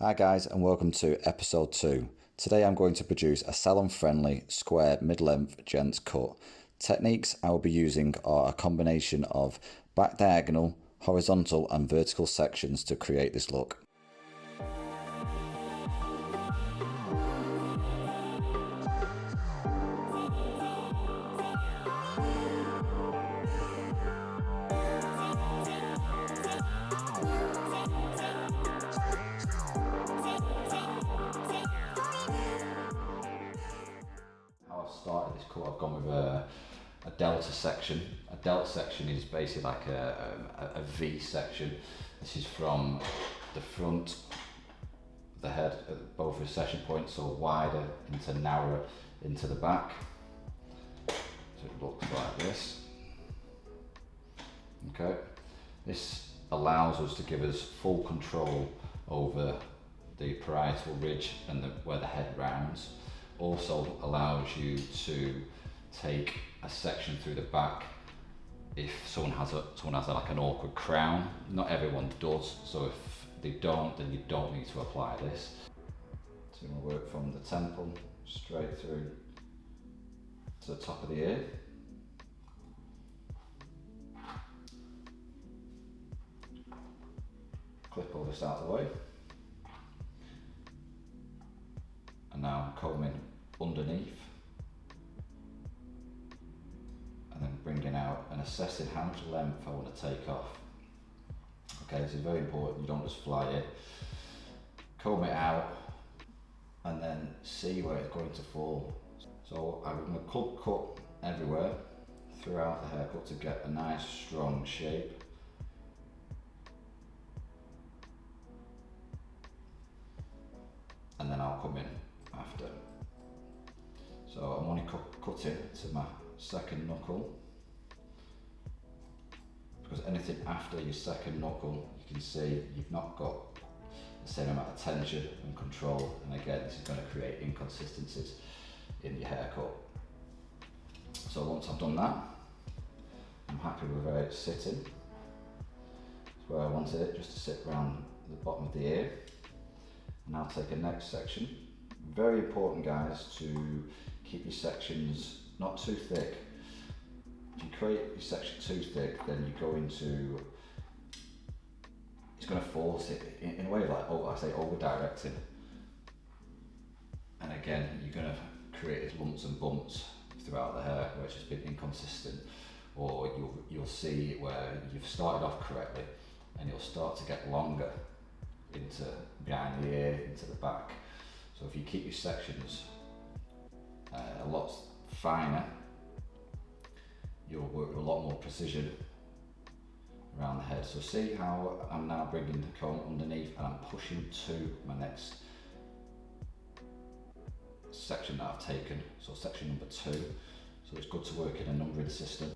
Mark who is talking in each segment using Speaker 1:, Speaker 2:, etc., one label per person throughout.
Speaker 1: Hi guys and welcome to episode 2. Today I'm going to produce a salon friendly square mid-length gents cut. Techniques I will be using are a combination of back diagonal, horizontal and vertical sections to create this look. Started this cut, I've gone with a delta section. A delta section is basically like a V section. This is from the front, the head, both recession points, so wider into narrower into the back. So it looks like this. Okay, this allows us to give us full control over the parietal ridge and where the head rounds. Also allows you to take a section through the back if someone has like an awkward crown. Not everyone does, so if they don't, then you don't need to apply this. So we're going to work from the temple straight through to the top of the ear. Clip all this out of the way. And now I'm combing underneath and then bringing out and assessing how much length I want to take off. Okay, this is very important, you don't just fly it. Comb it out and then see where it's going to fall. So I'm going to cut everywhere throughout the haircut to get a nice strong shape. And then I'll come in after. So I'm only cutting to my second knuckle, because anything after your second knuckle, you can see you've not got the same amount of tension and control, and again this is going to create inconsistencies in your haircut. So once I've done that, I'm happy with where it's sitting. It's where I wanted it, just to sit around the bottom of the ear. And I'll take a next section. Very important, guys, to keep your sections not too thick. If you create your section too thick, then you go into, it's going to force it in a way like, I say, over directing. And again, you're going to create these lumps and bumps throughout the hair where it's just been inconsistent, or you'll see where you've started off correctly and you'll start to get longer into behind the ear, into the back. So if you keep your sections a lot finer, you'll work with a lot more precision around the head. So see how I'm now bringing the comb underneath and I'm pushing to my next section that I've taken, so section number 2. So it's good to work in a numbering system.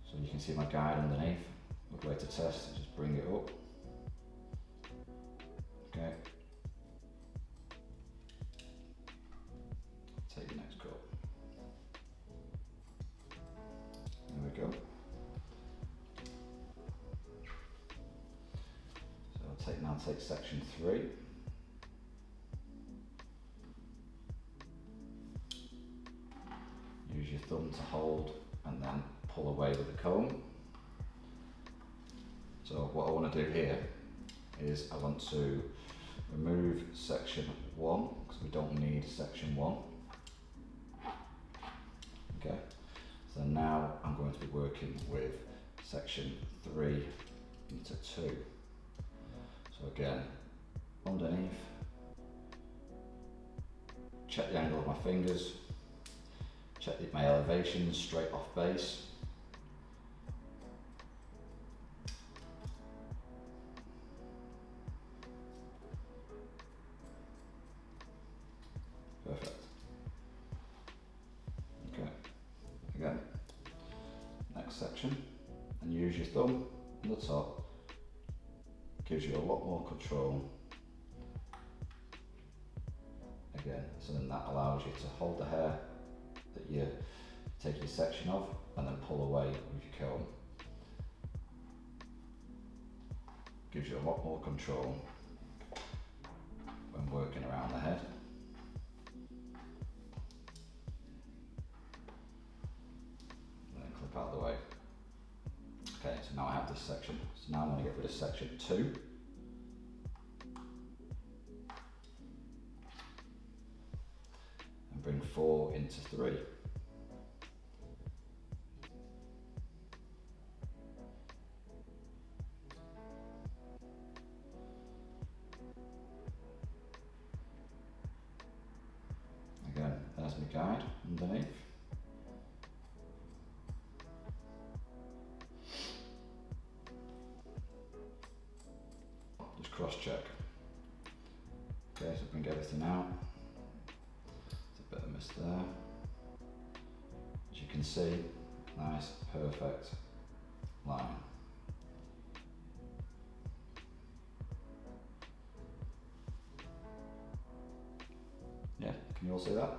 Speaker 1: So you can see my guide underneath. A good way to test is just bring it up. Okay. Take the next cut. There we go. So I'll take section 3. Use your thumb to hold and then pull away with the comb. So what I want to do here is I want to remove section 1 because we don't need section 1. Okay, so now I'm going to be working with section 3 into 2. So again, underneath, check the angle of my fingers, check my elevation straight off base. Perfect. Okay, again, next section, and use your thumb on the top. Gives you a lot more control. Again, so then that allows you to hold the hair that you take your section of and then pull away with your comb. Gives you a lot more control. this section. So now I'm going to get rid of section 2. And bring 4 into 3. Again, there's my guide underneath. Just cross check. Okay, so bring everything out. There's a bit of mist there. As you can see, nice, perfect line. Yeah, can you all see that?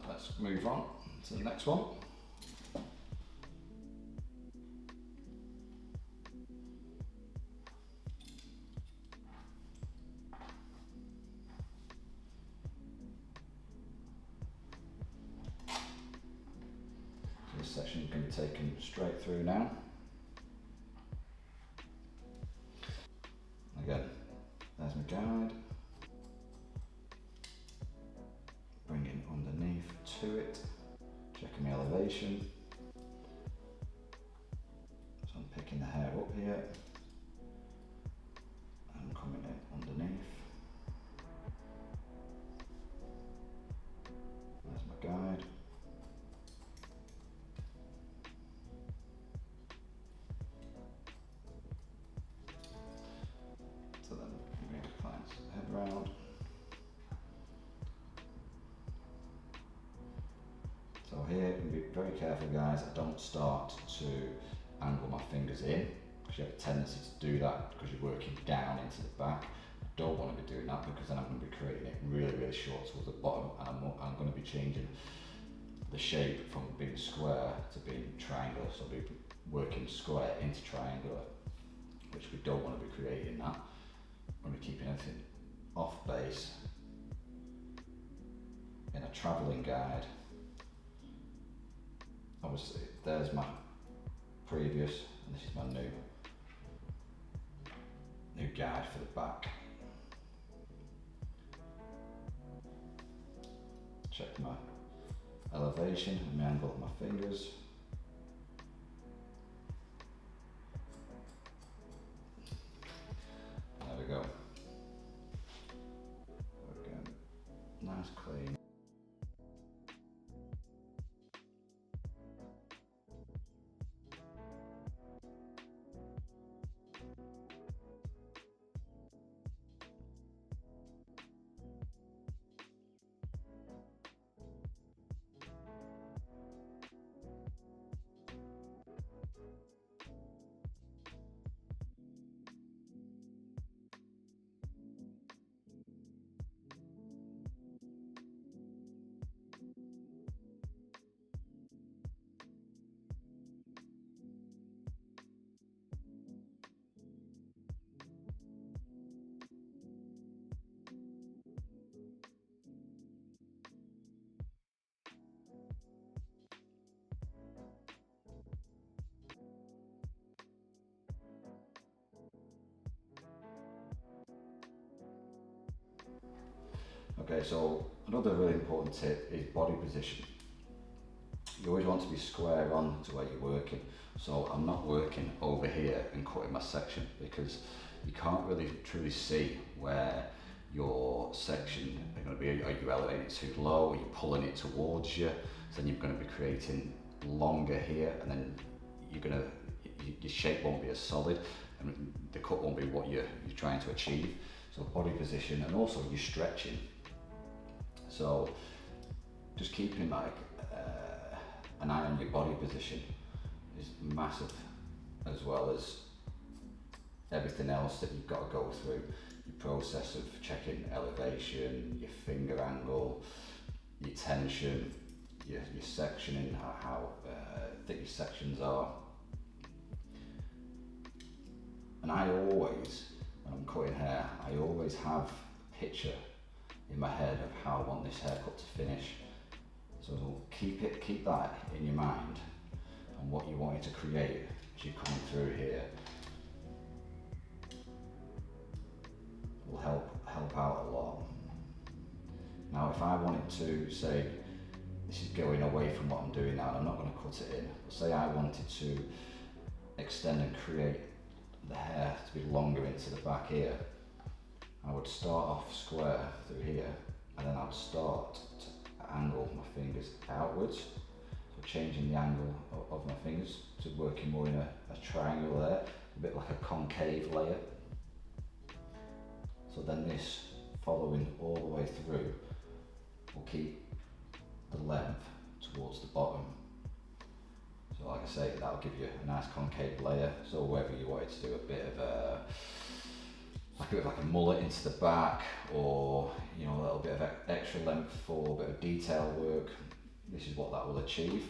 Speaker 1: Let's move on to the next one. So this section can be taken straight through now. Again, there's my guide. Bringing underneath to it, checking the elevation. So I'm picking the hair up here and coming in underneath. There's my guide. So then I'm going to client's head round. So here, be very careful guys, I don't start to angle my fingers in, because you have a tendency to do that because you're working down into the back. I don't want to be doing that because then I'm going to be creating it really, really short towards the bottom, and I'm going to be changing the shape from being square to being triangular, so I'll be working square into triangular, which we don't want to be creating that. I'm going to be keeping everything off base in a travelling guide. Obviously, there's my previous, and this is my new guide for the back. Check my elevation and the angle of my fingers. There we go. Again, nice clean. Okay, so another really important tip is body position. You always want to be square on to where you're working. So I'm not working over here and cutting my section, because you can't really truly see where your section are going to be. Are you elevating it too low? Are you pulling it towards you? So then you're going to be creating longer here, and then your shape won't be as solid, and the cut won't be what you're trying to achieve. So body position, and also your stretching. So just keeping like an eye on your body position is massive, as well as everything else that you've got to go through. Your process of checking elevation, your finger angle, your tension, your sectioning, how thick your sections are. And I always, when I'm cutting hair, I always have a picture in my head of how I want this haircut to finish. So keep that in your mind and what you want it to create as you're coming through here will help out a lot. Now if I wanted to say, this is going away from what I'm doing now and I'm not going to cut it in, but say I wanted to extend and create the hair to be longer into the back here, I would start off square through here and then I'd start to angle my fingers outwards, so changing the angle of my fingers to working more in a triangle there, a bit like a concave layer. So then this following all the way through will keep the length towards the bottom. So like I say, that'll give you a nice concave layer. So whether you wanted to do a bit of like a mullet into the back, or you know, a little bit of extra length for a bit of detail work, this is what that will achieve.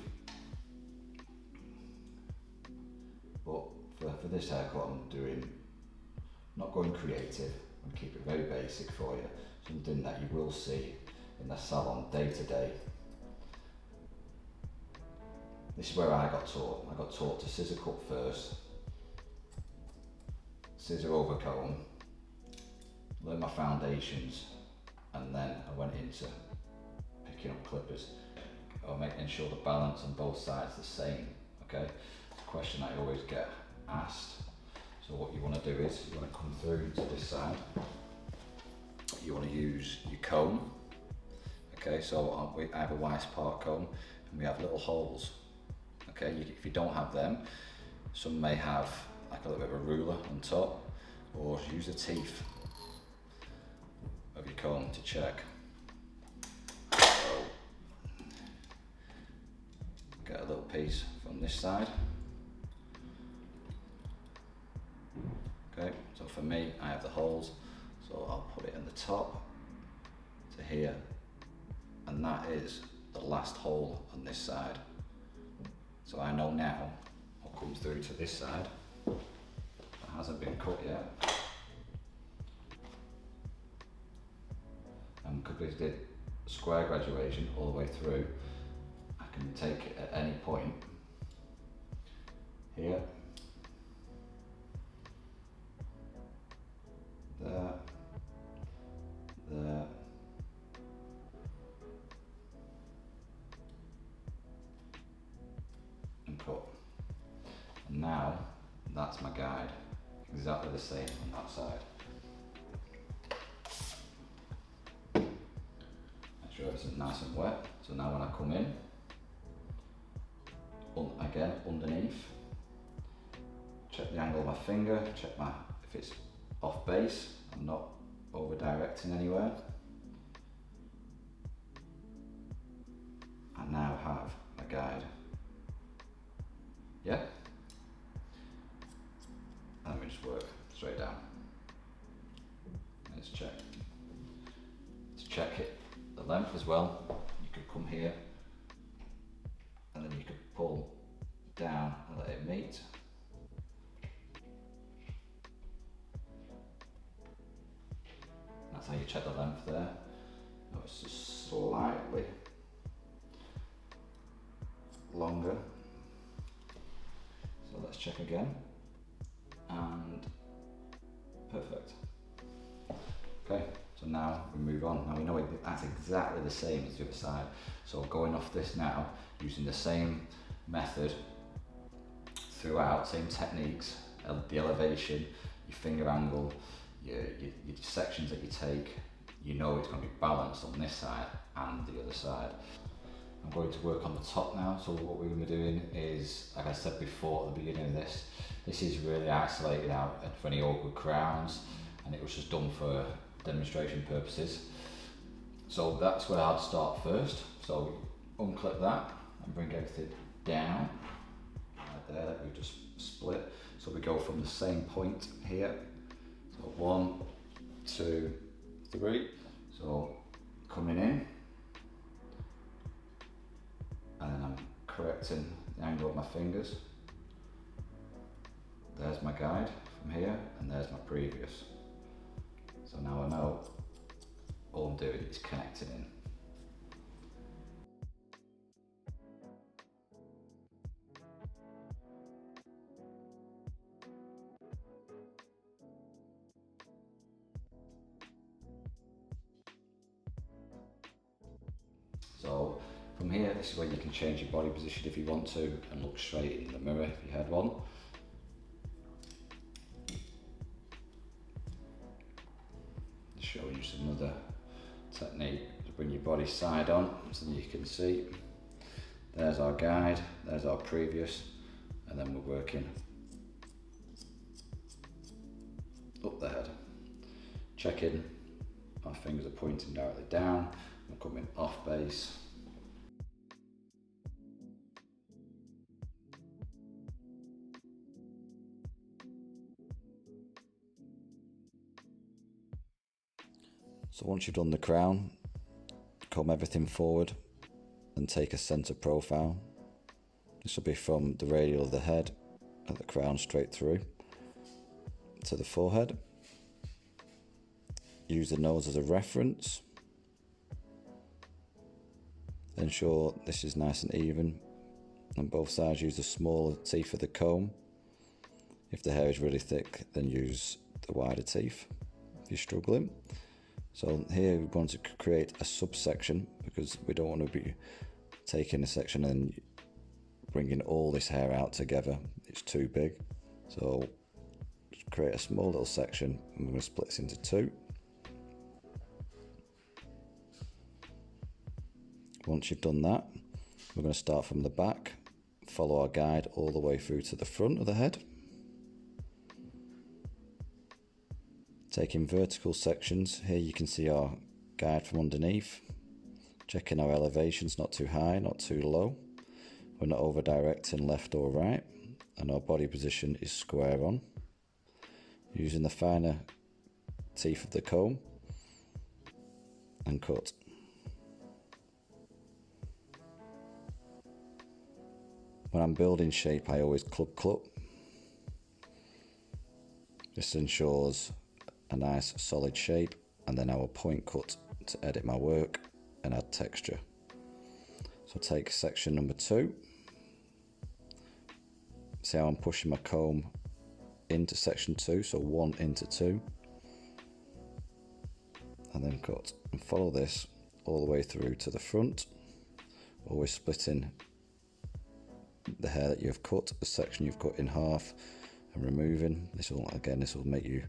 Speaker 1: But for this haircut I'm doing, not going creative, and keep it very basic for you, something that you will see in the salon day to day. This is where I got taught. I got taught to scissor cut first, scissor over comb, learn my foundations, and then I went into picking up clippers, or making sure the balance on both sides is the same. Okay, it's a question I always get asked. So what you want to do is, you want to come through to this side, you want to use your comb. Okay, so I have a Weiss part comb and we have little holes. Okay, if you don't have them, some may have like a little bit of a ruler on top, or use the teeth of your comb to check. So, get a little piece from this side. Okay, so for me, I have the holes, so I'll put it in the top to here, and that is the last hole on this side. So I know now what comes through to this side that hasn't been cut yet. And because we did square graduation all the way through, I can take it at any point here, there, there, and cut. And now that's my guide, exactly the same on that side. Make sure everything's nice and wet. So now when I come in, again underneath, check the angle of my finger, check if it's off base, I'm not over directing anywhere. I now have a guide. Yeah? And then we just work straight down. Let's check. To check it, the length as well, you could come here and then you could pull down and let it meet. That's how you check the length there. No, it's just slightly longer. So let's check again. And perfect. Okay, so now we move on. Now we know that's exactly the same as the other side. So going off this now, using the same method throughout, same techniques, the elevation, your finger angle, your sections that you take, you know it's going to be balanced on this side and the other side. I'm going to work on the top now, so what we're going to be doing is, like I said before at the beginning of this is really isolated out for any awkward crowns, and it was just done for demonstration purposes. So that's where I'd start first. So unclip that and bring everything down, right there, that we've just split. So we go from the same point here. So 1, 2, 3. So coming in, and then I'm correcting the angle of my fingers. There's my guide from here, and there's my previous. So now I know all I'm doing is connecting in. from here, this is where you can change your body position if you want to and look straight in the mirror if you had one. Just showing you some other technique to bring your body side on so you can see. There's our guide, there's our previous, and then we're working up the head. Checking, our fingers are pointing directly down, we're coming off base. So once you've done the crown, comb everything forward and take a centre profile. This will be from the radial of the head at the crown straight through to the forehead. Use the nose as a reference. Ensure this is nice and even. On both sides, use the smaller teeth of the comb. If the hair is really thick, then use the wider teeth if you're struggling. So here we want to create a subsection because we don't want to be taking a section and bringing all this hair out together. It's too big. So just create a small little section and we're going to split this into two. Once you've done that, we're going to start from the back, follow our guide all the way through to the front of the head. Taking vertical sections, here you can see our guide from underneath. Checking our elevations, not too high, not too low. We're not over directing left or right, and our body position is square on. Using the finer teeth of the comb and cut. When I'm building shape, I always club clip. This ensures a nice solid shape, and then I will point cut to edit my work and add texture. So take section number 2. See how I'm pushing my comb into section 2, so 1 into 2, and then cut. And follow this all the way through to the front, always splitting the hair that you've cut, the section you've cut in half, and removing. This will make you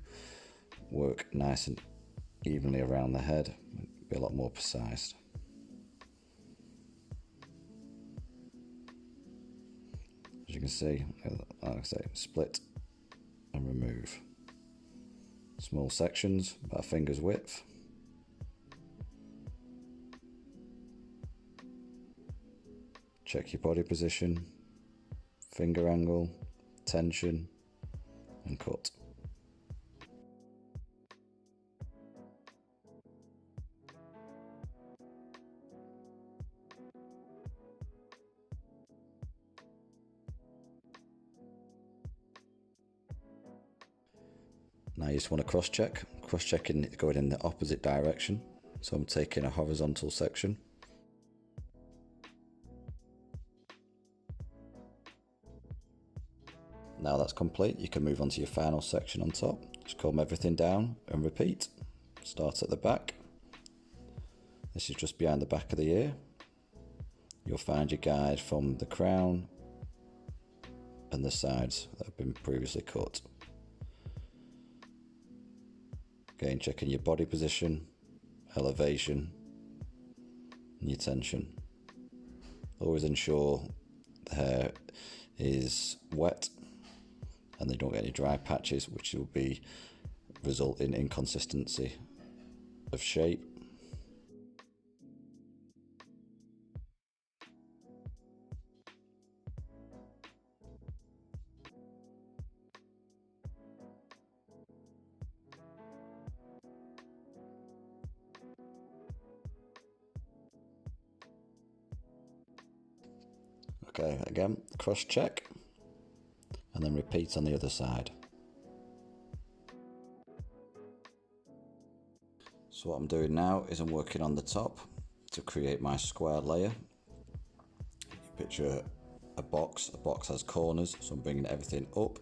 Speaker 1: work nice and evenly around the head, be a lot more precise. As you can see, like I say, split and remove. Small sections, about a finger's width. Check your body position, finger angle, tension, and cut. Now you just want to cross-checking going in the opposite direction. So I'm taking a horizontal section. Now that's complete, you can move on to your final section on top. Just comb everything down and repeat. Start at the back. This is just behind the back of the ear. You'll find your guide from the crown and the sides that have been previously cut. Again, checking your body position, elevation, and your tension. Always ensure the hair is wet and they don't get any dry patches, which will result in inconsistency of shape. Okay, again, cross check and then repeat on the other side. So what I'm doing now is I'm working on the top to create my square layer. Picture a box has corners, so I'm bringing everything up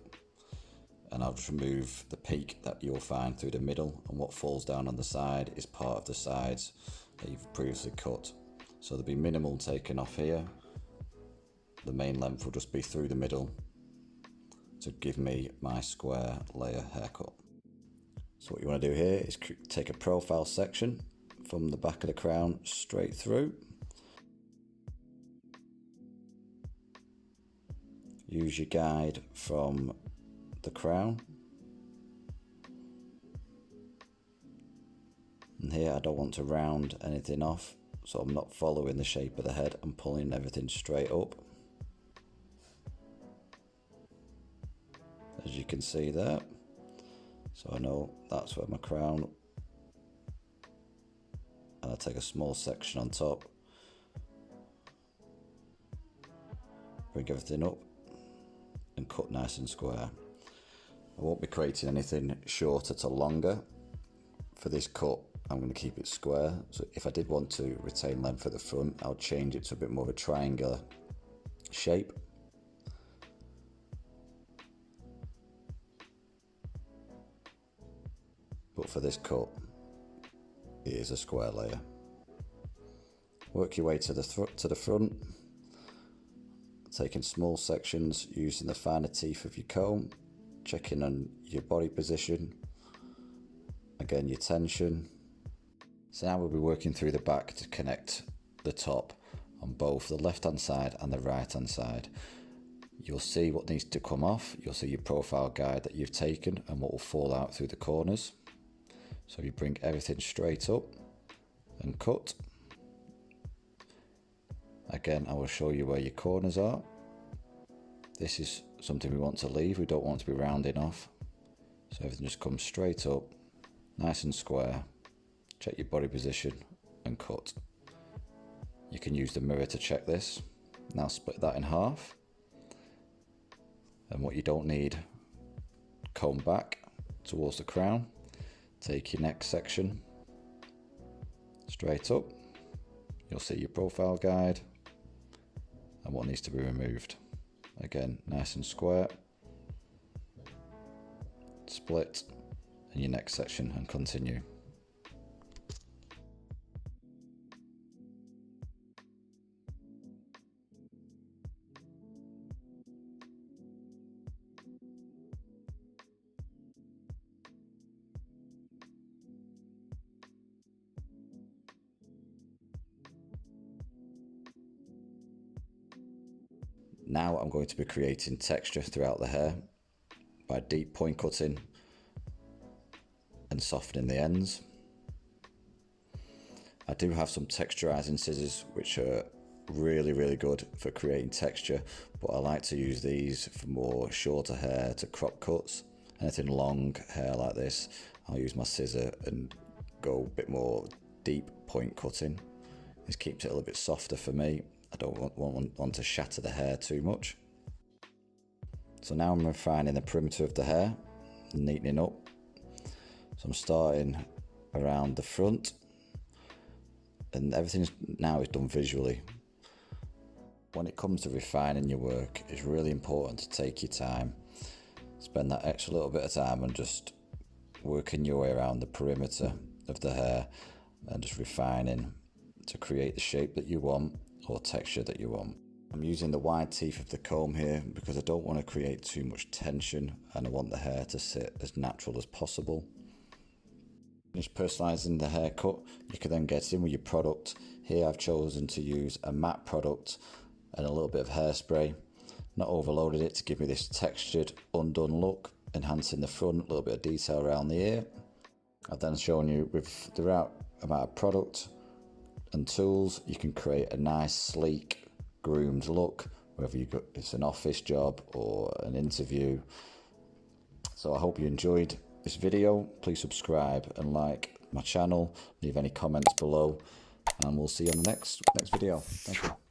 Speaker 1: and I'll just remove the peak that you'll find through the middle, and what falls down on the side is part of the sides that you've previously cut. So there'll be minimal taken off here. The main length will just be through the middle to give me my square layer haircut. So what you want to do here is take a profile section from the back of the crown straight through. Use your guide from the crown. And here I don't want to round anything off, so I'm not following the shape of the head, I'm pulling everything straight up. As you can see there. So I know that's where my crown, and I take a small section on top, bring everything up and cut nice and square. I won't be creating anything shorter to longer. For this cut I'm going to keep it square, so if I did want to retain length at the front, I'll change it to a bit more of a triangular shape. But for this cut, it is a square layer. Work your way to the front, taking small sections, using the finer teeth of your comb, checking on your body position, again your tension. So now we'll be working through the back to connect the top on both the left hand side and the right hand side. You'll see what needs to come off, you'll see your profile guide that you've taken and what will fall out through the corners. So you bring everything straight up and cut. Again, I will show you where your corners are. This is something we want to leave, we don't want to be rounding off. So everything just comes straight up, nice and square. Check your body position and cut. You can use the mirror to check this. Now split that in half. And what you don't need, comb back towards the crown. Take your neck section straight up. You'll see your profile guide and what needs to be removed. Again, nice and square. Split in your neck section and continue. Now I'm going to be creating texture throughout the hair by deep point cutting and softening the ends. I do have some texturizing scissors which are really good for creating texture, but I like to use these for more shorter hair to crop cuts. Anything long hair like this, I'll use my scissor and go a bit more deep point cutting. This keeps it a little bit softer for me. I don't want to shatter the hair too much. So now I'm refining the perimeter of the hair, neatening up. So I'm starting around the front, and everything now is done visually. When it comes to refining your work, it's really important to take your time. Spend that extra little bit of time and just working your way around the perimeter of the hair and just refining to create the shape that you want or texture that you want. I'm using the wide teeth of the comb here because I don't want to create too much tension and I want the hair to sit as natural as possible. Finish personalising the haircut, you can then get in with your product. Here I've chosen to use a matte product and a little bit of hairspray. Not overloaded it to give me this textured undone look, enhancing the front, a little bit of detail around the ear. I've then shown you with the right amount of product and tools, you can create a nice, sleek, groomed look, whether it's an office job or an interview. So I hope you enjoyed this video. Please subscribe and like my channel. Leave any comments below, and we'll see you on the next video. Thank you.